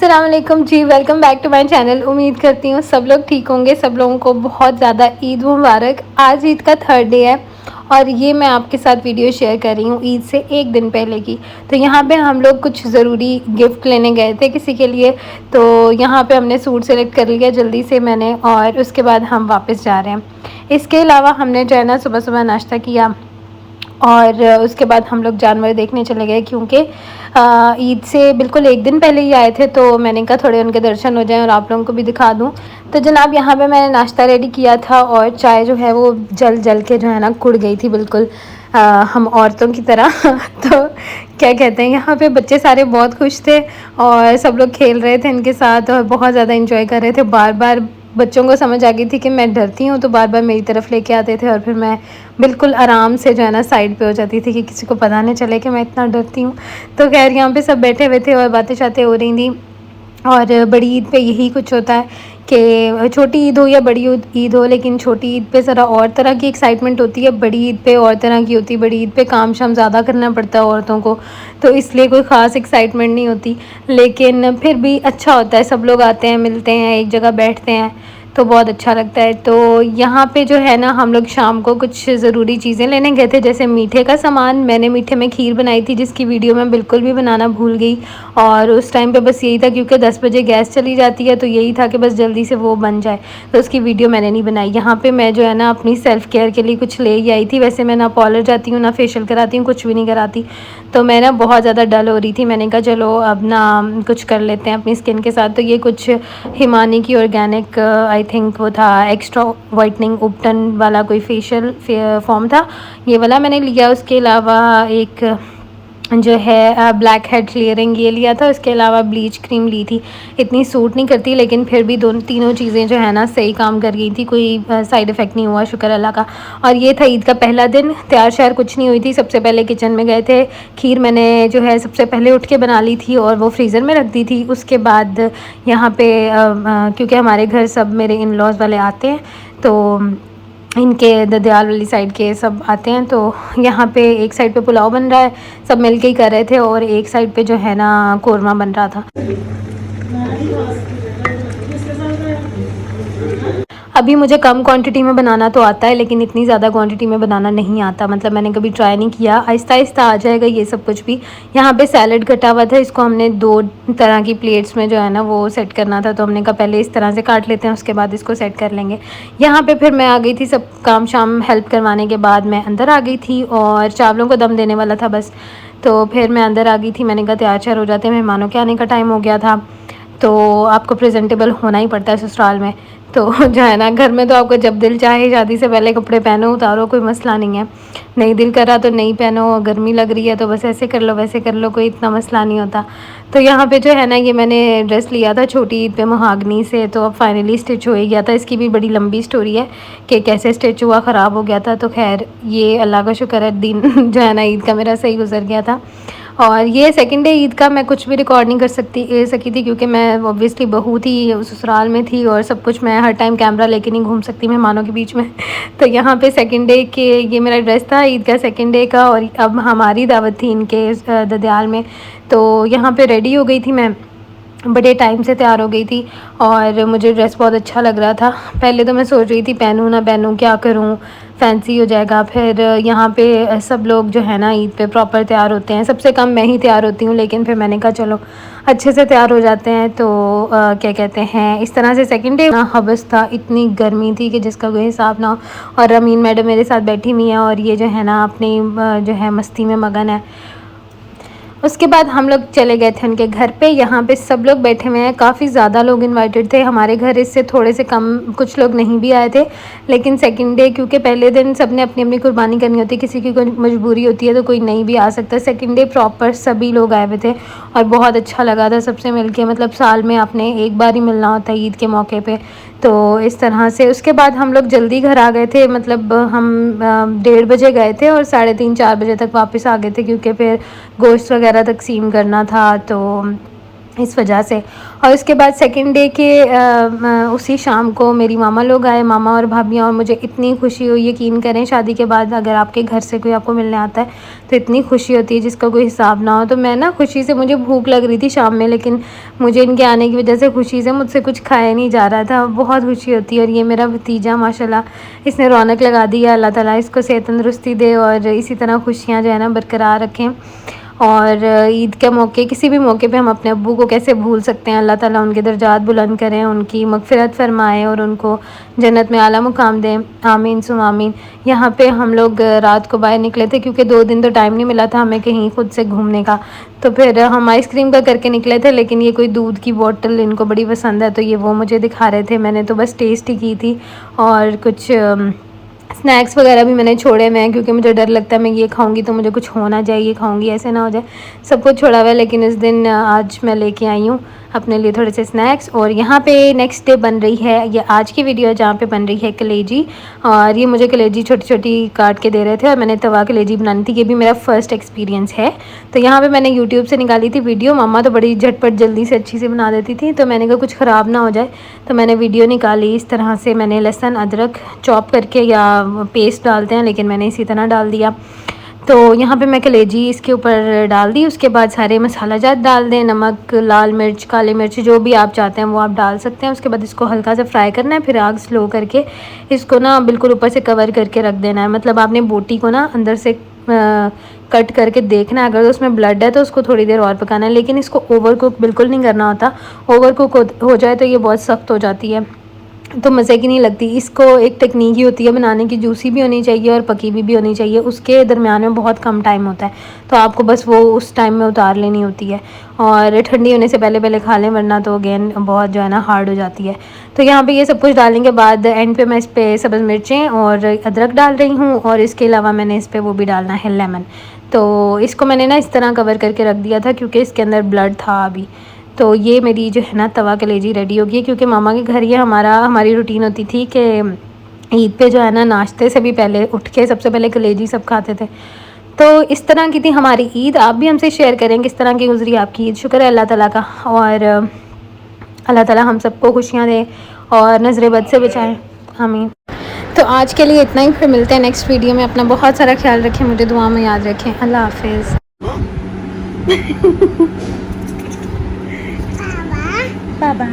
अस्सलाम वालेकुम जी, welcome back to my channel. उम्मीद करती हूँ सब लोग ठीक होंगे। सब लोगों को बहुत ज़्यादा ईद मुबारक। आज ईद का थर्ड डे है और ये मैं आपके साथ वीडियो शेयर कर रही हूँ ईद से एक दिन पहले की। तो यहाँ पे हम लोग कुछ ज़रूरी गिफ्ट लेने गए थे किसी के लिए, तो यहाँ पे हमने सूट सेलेक्ट कर लिया जल्दी से मैंने, और उसके बाद हम वापस जा रहे हैं। इसके अलावा हमने जो है ना सुबह सुबह नाश्ता किया और उसके बाद हम लोग जानवर देखने चले गए, क्योंकि ईद से बिल्कुल एक दिन पहले ही आए थे, तो मैंने कहा थोड़े उनके दर्शन हो जाएं और आप लोगों को भी दिखा दूं। तो जनाब यहाँ पे मैंने नाश्ता रेडी किया था और चाय जो है वो जल जल के जो है ना कुड़ गई थी बिल्कुल, हम औरतों की तरह। तो क्या कहते हैं, यहाँ पे बच्चे सारे बहुत खुश थे और सब लोग खेल रहे थे इनके साथ और बहुत ज़्यादा इंजॉय कर रहे थे। बार बार बच्चों को समझ आ गई थी कि मैं डरती हूँ, तो बार बार मेरी तरफ लेके आते थे और फिर मैं बिल्कुल आराम से जो है ना साइड पे हो जाती थी कि किसी को पता नहीं चले कि मैं इतना डरती हूँ। तो खैर यहाँ पे सब बैठे हुए थे और बातें शातें हो रही थी। और बड़ी ईद पे यही कुछ होता है कि छोटी ईद हो या बड़ी ईद हो, लेकिन छोटी ईद पे ज़रा और तरह की एक्साइटमेंट होती है, बड़ी ईद पे और तरह की होती है। बड़ी ईद पे काम शाम ज़्यादा करना पड़ता है औरतों को, तो इसलिए कोई ख़ास एक्साइटमेंट नहीं होती, लेकिन फिर भी अच्छा होता है। सब लोग आते हैं, मिलते हैं, एक जगह बैठते हैं, तो बहुत अच्छा लगता है। तो यहाँ पे जो है ना हम लोग शाम को कुछ ज़रूरी चीज़ें लेने गए थे, जैसे मीठे का सामान। मैंने मीठे में खीर बनाई थी जिसकी वीडियो मैं बिल्कुल भी बनाना भूल गई, और उस टाइम पे बस यही था क्योंकि 10 बजे गैस चली जाती है, तो यही था कि बस जल्दी से वो बन जाए, तो उसकी वीडियो मैंने नहीं बनाई। यहाँ पे मैं जो है ना अपनी सेल्फ़ केयर के लिए कुछ ले ही आई थी। वैसे मैं ना पार्लर जाती हूँ, ना फेशियल कराती हूँ, कुछ भी नहीं कराती, तो मैं ना बहुत ज़्यादा डल हो रही थी। मैंने कहा चलो अब ना कुछ कर लेते हैं अपनी स्किन के साथ। तो ये कुछ हिमानी की ऑर्गेनिक आई थिंक वो था एक्स्ट्रा वाइटनिंग उपटन वाला कोई फेशियल फॉर्म था, ये वाला मैंने लिया। उसके अलावा एक जो है ब्लैक हेड क्लियरिंग ये लिया था। उसके अलावा ब्लीच क्रीम ली थी, इतनी सूट नहीं करती, लेकिन फिर भी दोनों तीनों चीज़ें जो है ना सही काम कर गई थी, कोई साइड इफ़ेक्ट नहीं हुआ, शुक्र अल्लाह का। और ये था ईद का पहला दिन। तैयार श्यार कुछ नहीं हुई थी, सबसे पहले किचन में गए थे। खीर मैंने जो है सबसे पहले उठ के बना ली थी और वो फ्रीज़र में रख दी थी। उसके बाद यहाँ पे क्योंकि हमारे घर सब मेरे इन लॉज वाले आते हैं, तो इनके ददयाल वाली साइड के सब आते हैं, तो यहाँ पे एक साइड पे पुलाव बन रहा है, सब मिलके ही कर रहे थे, और एक साइड पे जो है ना कोरमा बन रहा था। अभी मुझे कम क्वांटिटी में बनाना तो आता है, लेकिन इतनी ज़्यादा क्वांटिटी में बनाना नहीं आता, मतलब मैंने कभी ट्राई नहीं किया। आहिस्ता आहिस्ता आ जाएगा ये सब कुछ भी। यहाँ पे सैलड कटा हुआ था, इसको हमने 2 तरह की प्लेट्स में जो है ना वो सेट करना था, तो हमने कहा पहले इस तरह से काट लेते हैं, उसके बाद इसको सेट कर लेंगे। यहाँ पर फिर मैं आ गई थी, सब काम शाम हेल्प करवाने के बाद मैं अंदर आ गई थी और चावलों को दम देने वाला था बस। तो फिर मैं अंदर आ गई थी, मैंने कहा तैयार श्यार हो जाते हैं, मेहमानों के आने का टाइम हो गया था, तो आपको प्रेजेंटेबल होना ही पड़ता है ससुराल में। तो जो है ना घर में तो आपको जब दिल चाहे शादी से पहले कपड़े पहनो उतारो, कोई मसला नहीं है। नहीं दिल कर रहा तो नहीं पहनो, गर्मी लग रही है तो बस ऐसे कर लो वैसे कर लो, कोई इतना मसला नहीं होता। तो यहाँ पे जो है ना ये मैंने ड्रेस लिया था छोटी ईद पे महागनी से, तो अब फाइनली स्टिच हो ही गया था। इसकी भी बड़ी लंबी स्टोरी है कि कैसे स्टिच हुआ, ख़राब हो गया था, तो खैर ये अल्लाह का शुक्र है दिन जो है ना ईद का मेरा सही गुजर गया था। और ये सेकंड डे ईद का मैं कुछ भी रिकॉर्ड नहीं कर सकी थी, क्योंकि मैं ऑब्वियसली बहू थी, ससुराल में थी, और सब कुछ मैं हर टाइम कैमरा लेके नहीं घूम सकती मेहमानों के बीच में। तो यहाँ पे सेकंड डे के ये मेरा ड्रेस था ईद का सेकंड डे का, और अब हमारी दावत थी इनके ददयाल में। तो यहाँ पे रेडी हो गई थी मैं, बड़े टाइम से तैयार हो गई थी और मुझे ड्रेस बहुत अच्छा लग रहा था। पहले तो मैं सोच रही थी पहनूँ ना पहनूँ, क्या करूँ, फैंसी हो जाएगा। फिर यहाँ पे सब लोग जो है ना ईद पे प्रॉपर तैयार होते हैं, सबसे कम मैं ही तैयार होती हूँ, लेकिन फिर मैंने कहा चलो अच्छे से तैयार हो जाते हैं। तो क्या कहते हैं, इस तरह से सेकंड डे ना हवस था, इतनी गर्मी थी कि जिसका कोई हिसाब ना हो। और रमीन मैडम मेरे साथ बैठी हुई हैं और ये जो है ना अपनी जो है मस्ती में मगन है। उसके बाद हम लोग चले गए थे उनके घर पे। यहाँ पे सब लोग बैठे हुए हैं, काफ़ी ज़्यादा लोग इनवाइटेड थे। हमारे घर इससे थोड़े से कम कुछ लोग नहीं भी आए थे, लेकिन सेकंड डे क्योंकि पहले दिन सब ने अपनी अपनी कुर्बानी करनी होती है, किसी की कोई मजबूरी होती है तो कोई नहीं भी आ सकता। सेकंड डे प्रॉपर सभी लोग आए हुए थे और बहुत अच्छा लगा था सबसे मिल के, मतलब साल में आपने एक बार ही मिलना होता है ईद के मौके पर, तो इस तरह से। उसके बाद हम लोग जल्दी घर आ गए थे, मतलब हम 1:30 बजे गए थे और 3:30-4 बजे तक वापस आ गए थे, क्योंकि फिर गोश्त वगैरह तकसीम करना था। तो इस वजह से। और उसके बाद सेकंड डे के उसी शाम को मेरी मामा लोग आए, मामा और भाभियाँ, और मुझे इतनी खुशी हुई। यकीन करें, शादी के बाद अगर आपके घर से कोई आपको मिलने आता है तो इतनी खुशी होती है जिसका कोई हिसाब ना हो। तो मैं ना खुशी से, मुझे भूख लग रही थी शाम में, लेकिन मुझे इनके आने की वजह से खुशी से मुझसे कुछ खाया नहीं जा रहा था। बहुत खुशी होती है। और ये मेरा भतीजा माशाल्लाह, इसने रौनक लगा दी है। अल्लाह ताला इसको सेहत तंदुरुस्ती दे और इसी तरह खुशियाँ जो है ना बरकरार रखें। और ईद के मौके, किसी भी मौके पे हम अपने अब्बू को कैसे भूल सकते हैं। अल्लाह ताला उनके दर्जात बुलंद करें, उनकी मग़फ़िरत फ़रमाए और उनको जन्नत में आला मुकाम दें। आमीन सुम आमीन। यहाँ पे हम लोग रात को बाहर निकले थे क्योंकि 2 दिन तो टाइम नहीं मिला था हमें कहीं खुद से घूमने का। तो फिर हम आइसक्रीम का करके निकले थे, लेकिन ये कोई दूध की बोतल इनको बड़ी पसंद है, तो ये वो मुझे दिखा रहे थे। मैंने तो बस टेस्ट ही की थी और कुछ स्नैक्स वगैरह भी मैंने छोड़े हुए हैं क्योंकि मुझे डर लगता है मैं ये खाऊंगी तो मुझे कुछ हो ना जाए, ये खाऊंगी ऐसे ना हो जाए। सब कुछ छोड़ा हुआ है, लेकिन इस दिन आज मैं लेके आई हूँ अपने लिए थोड़े से स्नैक्स। और यहाँ पे नेक्स्ट डे बन रही है, ये आज की वीडियो है जहाँ पे बन रही है कलेजी। और ये मुझे कलेजी छोटी छोटी काट के दे रहे थे और मैंने तवा कलेजी बनानी थी। ये भी मेरा फ़र्स्ट एक्सपीरियंस है। तो यहाँ पे मैंने यूट्यूब से निकाली थी वीडियो। मम्मा तो बड़ी झटपट जल्दी से अच्छी से बना देती थी, तो मैंने कहा कुछ ख़राब ना हो जाए, तो मैंने वीडियो निकाली। इस तरह से मैंने लहसुन अदरक चॉप करके, या पेस्ट डालते हैं लेकिन मैंने इसी तरह डाल दिया। तो यहाँ पे मैं कलेजी इसके ऊपर डाल दी। उसके बाद सारे मसाला जात डाल दें, नमक, लाल मिर्च, काली मिर्च, जो भी आप चाहते हैं वो आप डाल सकते हैं। उसके बाद इसको हल्का सा फ्राई करना है, फिर आग स्लो करके इसको ना बिल्कुल ऊपर से कवर करके रख देना है। मतलब आपने बोटी को ना अंदर से कट करके देखना है, अगर उसमें ब्लड है तो उसको थोड़ी देर और पकाना है, लेकिन इसको ओवर कुक बिल्कुल नहीं करना होता। ओवर कुक हो जाए तो ये बहुत सख्त हो जाती है, तो मज़े की नहीं लगती। इसको एक टेक्निक ही होती है बनाने की, जूसी भी होनी चाहिए और पकी भी होनी चाहिए। उसके दरमियान में बहुत कम टाइम होता है, तो आपको बस वो उस टाइम में उतार लेनी होती है। और ठंडी होने से पहले पहले खा लें, वरना तो अगेन बहुत जो है ना हार्ड हो जाती है। तो यहाँ पे ये सब कुछ डालने के बाद एंड पे मैं इस पर सब्ज़ मिर्चें और अदरक डाल रही हूँ, और इसके अलावा मैंने इस पर वो भी डालना है लेमन। तो इसको मैंने ना इस तरह कवर करके रख दिया था क्योंकि इसके अंदर ब्लड था अभी। तो ये मेरी जो है ना तवा कलेजी रेडी हो गई, क्योंकि मामा के घर ये हमारी रूटीन होती थी कि ईद पे जो है ना नाश्ते से भी पहले उठ के सबसे पहले कलेजी सब खाते थे। तो इस तरह की थी हमारी ईद। आप भी हमसे शेयर करें किस तरह की गुजरी आपकी ईद। शुक्र है अल्लाह ताला का, और अल्लाह ताला हम सबको खुशियाँ दे और नज़र बद से बचाएँ। आमीन। तो आज के लिए इतना ही, फिर मिलते हैं नेक्स्ट वीडियो में। अपना बहुत सारा ख्याल रखें, मुझे दुआ में याद रखें। अल्लाह हाफिज़। बाबा